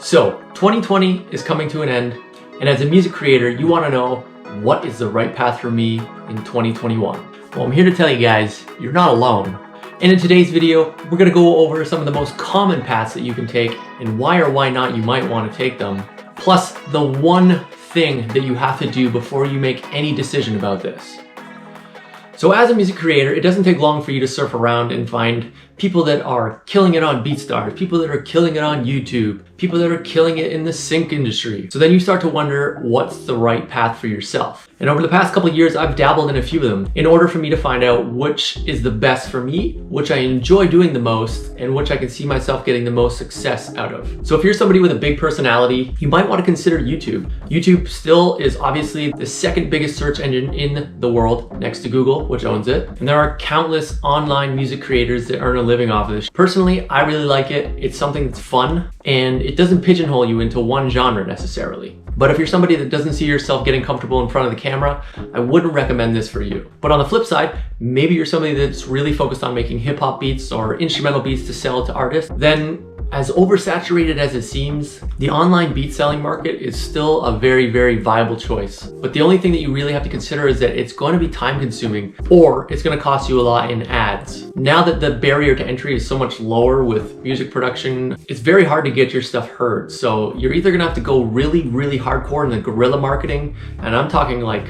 So 2020 is coming to an end, and as a music creator, you want to know what is the right path for me in 2021. Well, I'm here to tell you guys, you're not alone. And in today's video, we're going to go over some of the most common paths that you can take and why or why not you might want to take them, plus the one thing that you have to do before you make any decision about this. So as a music creator, it doesn't take long for you to surf around and find people that are killing it on BeatStars, people that are killing it on YouTube, people that are killing it in the sync industry. So then you start to wonder what's the right path for yourself. And over the past couple of years, I've dabbled in a few of them in order for me to find out which is the best for me, which I enjoy doing the most, and which I can see myself getting the most success out of. So if you're somebody with a big personality, you might want to consider YouTube. YouTube still is obviously the second biggest search engine in the world, next to Google, which owns it. And there are countless online music creators that earn a living off of this. Personally, I really like it. It's something that's fun, and it doesn't pigeonhole you into one genre necessarily. But if you're somebody that doesn't see yourself getting comfortable in front of the camera, I wouldn't recommend this for you. But on the flip side, maybe you're somebody that's really focused on making hip hop beats or instrumental beats to sell to artists, then as oversaturated as it seems, the online beat selling market is still a very, very viable choice. But the only thing that you really have to consider is that it's going to be time consuming, or it's going to cost you a lot in ads. Now that the barrier to entry is so much lower with music production, it's very hard to get your stuff heard. So you're either going to have to go really, really hardcore in the guerrilla marketing, and I'm talking like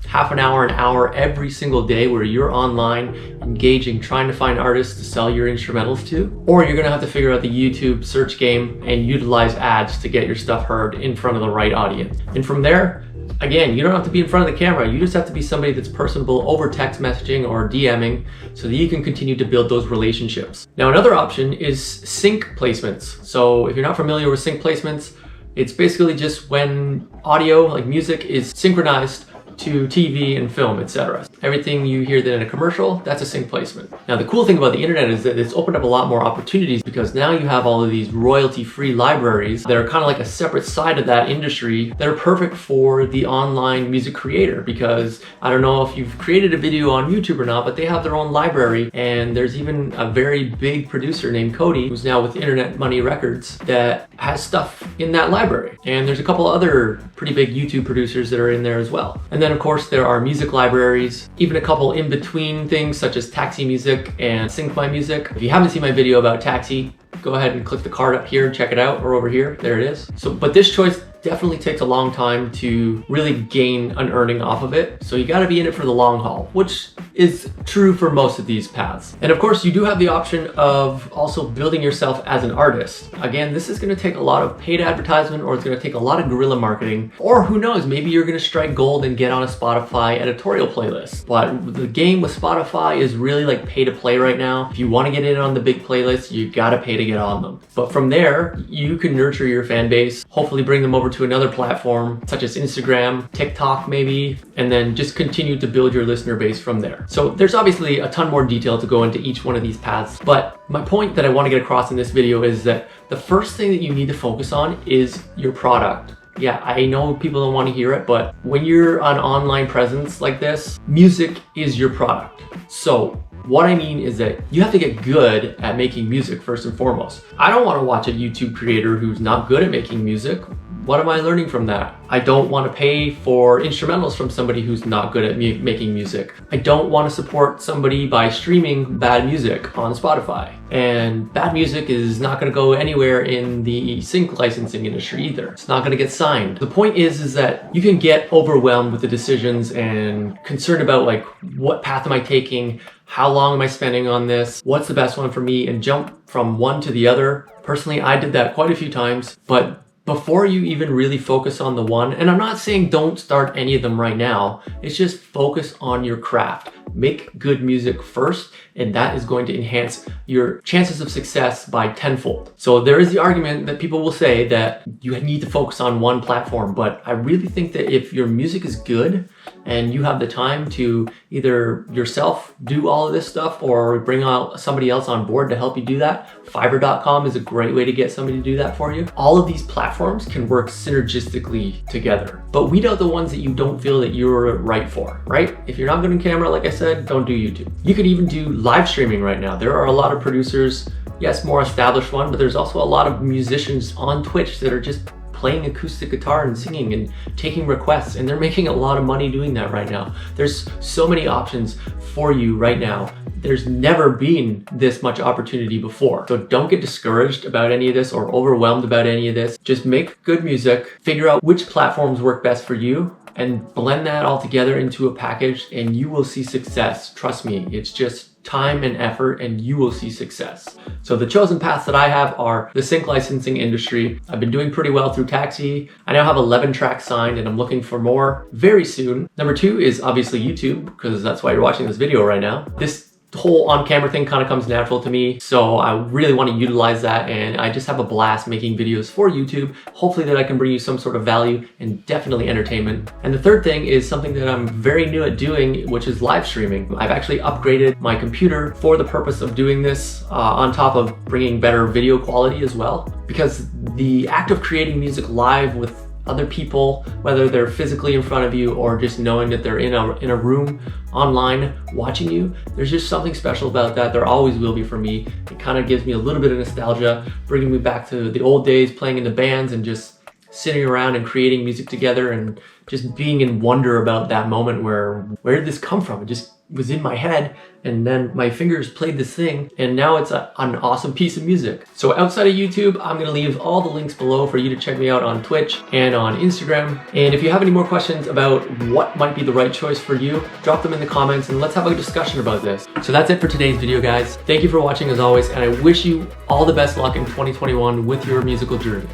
half an hour every single day where you're online engaging, trying to find artists to sell your instrumentals to, or you're gonna have to figure out the YouTube search game and utilize ads to get your stuff heard in front of the right audience. And from there, again, you don't have to be in front of the camera, you just have to be somebody that's personable over text messaging or DMing so that you can continue to build those relationships. Now, another option is sync placements. So if you're not familiar with sync placements, it's basically just when audio, like music, is synchronized to TV and film, etc. Everything you hear then in a commercial, that's a sync placement. Now, the cool thing about the internet is that it's opened up a lot more opportunities because now you have all of these royalty-free libraries that are kind of like a separate side of that industry that are perfect for the online music creator, because I don't know if you've created a video on YouTube or not, but they have their own library, and there's even a very big producer named Cody, who's now with Internet Money Records, that has stuff in that library. And there's a couple other pretty big YouTube producers that are in there as well. And then of course there are music libraries, even a couple in between things such as Taxi Music and Sync My Music. If you haven't seen my video about Taxi, go ahead and click the card up here and check it out, or over here, there it is. So, but this choice definitely takes a long time to really gain an earning off of it. So you gotta be in it for the long haul, which is true for most of these paths. And of course, you do have the option of also building yourself as an artist. Again, this is gonna take a lot of paid advertisement, or it's gonna take a lot of guerrilla marketing, or who knows, maybe you're gonna strike gold and get on a Spotify editorial playlist. But the game with Spotify is really like pay to play right now. If you wanna get in on the big playlists, you gotta pay to get on them. But from there, you can nurture your fan base, hopefully bring them over to another platform such as Instagram, TikTok maybe, and then just continue to build your listener base from there. So there's obviously a ton more detail to go into each one of these paths, but my point that I want to get across in this video is that the first thing that you need to focus on is your product. Yeah, I know people don't want to hear it, but when you're an online presence like this, music is your product. So what I mean is that you have to get good at making music first and foremost. I don't want to watch a YouTube creator who's not good at making music. What am I learning from that? I don't want to pay for instrumentals from somebody who's not good at making music. I don't want to support somebody by streaming bad music on Spotify. And bad music is not going to go anywhere in the sync licensing industry either. It's not going to get signed. The point is that you can get overwhelmed with the decisions and concerned about like, what path am I taking? How long am I spending on this? What's the best one for me? And jump from one to the other. Personally, I did that quite a few times, but before you even really focus on the one, and I'm not saying don't start any of them right now, it's just focus on your craft. Make good music first, and that is going to enhance your chances of success by tenfold. So there is the argument that people will say that you need to focus on one platform, but I really think that if your music is good and you have the time to either yourself do all of this stuff or bring out somebody else on board to help you do that, Fiverr.com is a great way to get somebody to do that for you. All of these platforms can work synergistically together, but weed out the ones that you don't feel that you're right for, right? If you're not good on camera, like I said, don't do YouTube. You could even do live streaming right now. There are a lot of producers yes, more established one, but there's also a lot of musicians on Twitch that are just playing acoustic guitar and singing and taking requests, and they're making a lot of money doing that right now. There's so many options for you right now. There's never been this much opportunity before. So don't get discouraged about any of this or overwhelmed about any of this. Just make good music, figure out which platforms work best for you, and blend that all together into a package, and you will see success. Trust me, it's just time and effort, and you will see success. So the chosen paths that I have are the sync licensing industry. I've been doing pretty well through Taxi. I now have 11 tracks signed, and I'm looking for more very soon. Number 2 is obviously YouTube, because that's why you're watching this video right now. This whole on-camera thing kind of comes natural to me, so I really want to utilize that, and I just have a blast making videos for YouTube. Hopefully that I can bring you some sort of value and definitely entertainment. And the third thing is something that I'm very new at doing, which is live streaming. I've actually upgraded my computer for the purpose of doing this, on top of bringing better video quality as well, because the act of creating music live with other people, whether they're physically in front of you or just knowing that they're in a room online watching you, there's just something special about that. There always will be for me. It kind of gives me a little bit of nostalgia, bringing me back to the old days, playing in the bands and just sitting around and creating music together and just being in wonder about that moment where did this come from? It just was in my head, and then my fingers played this thing, and now it's an awesome piece of music. So outside of YouTube, I'm gonna leave all the links below for you to check me out on Twitch and on Instagram. And if you have any more questions about what might be the right choice for you, drop them in the comments and let's have a discussion about this. So that's it for today's video, guys. Thank you for watching as always, and I wish you all the best luck in 2021 with your musical journey.